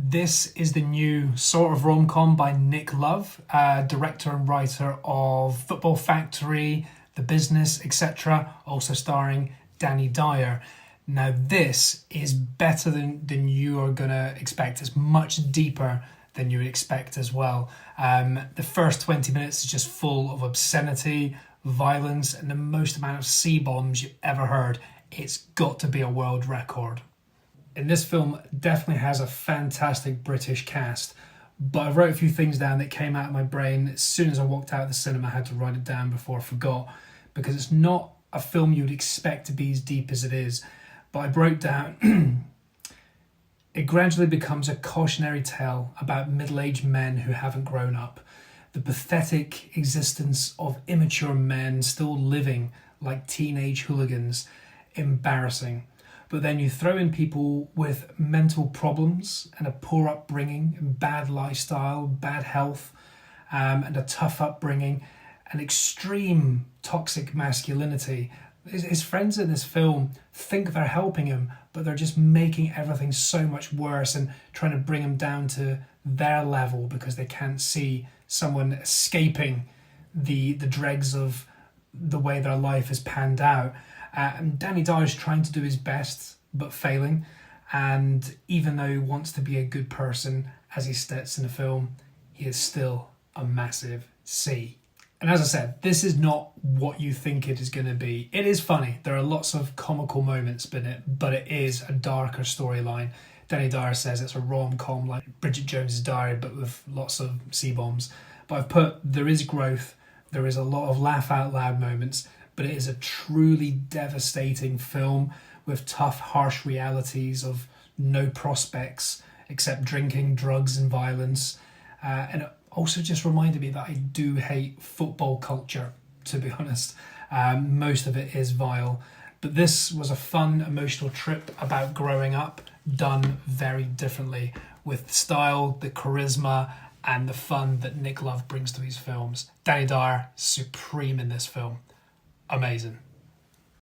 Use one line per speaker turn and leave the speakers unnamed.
This is the new sort of rom-com by Nick Love, director and writer of Football Factory, The Business, etc., also starring Danny Dyer. Now this is better than you are going to expect. It's much deeper than you would expect as well. The first 20 minutes is just full of obscenity, violence, and the most amount of C-bombs you've ever heard. It's got to be a world record. And this film definitely has a fantastic British cast, but I wrote a few things down that came out of my brain as soon as I walked out of the cinema. I had to write it down before I forgot, because it's not a film you would expect to be as deep as it is. But I wrote down, it gradually becomes a cautionary tale about middle-aged men who haven't grown up. The pathetic existence of immature men still living like teenage hooligans. Embarrassing. But then you throw in people with mental problems and a poor upbringing, and bad lifestyle, bad health, and a tough upbringing, and extreme toxic masculinity. His friends in this film think they're helping him, but they're just making everything so much worse and trying to bring him down to their level because they can't see someone escaping the dregs of the way their life is panned out. And Danny Dyer is trying to do his best, but failing. And even though he wants to be a good person, as he states in the film, he is still a massive C. And as I said, this is not what you think it is going to be. It is funny. There are lots of comical moments in it, but it is a darker storyline. Danny Dyer says it's a rom-com like Bridget Jones's Diary, but with lots of C-bombs. But I've put, there is growth. There is a lot of laugh-out-loud moments, but it is a truly devastating film with tough, harsh realities of no prospects except drinking, drugs and violence. And it also just reminded me that I do hate football culture, to be honest. Most of it is vile. But this was a fun, emotional trip about growing up, done very differently, with the style, the charisma, and the fun that Nick Love brings to his films. Danny Dyer, supreme in this film. Amazing.